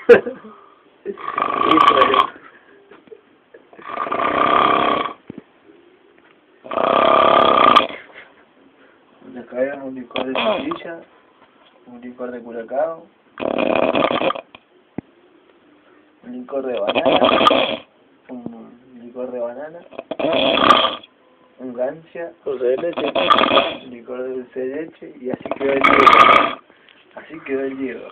Híjole. Una caída, un licor de frutilla, un licor de curacao, un licor de banana, un licor de banana, un gancia, Dulce de leche. un licor de dulce de leche y así quedó el Diego. Así quedó el Diego.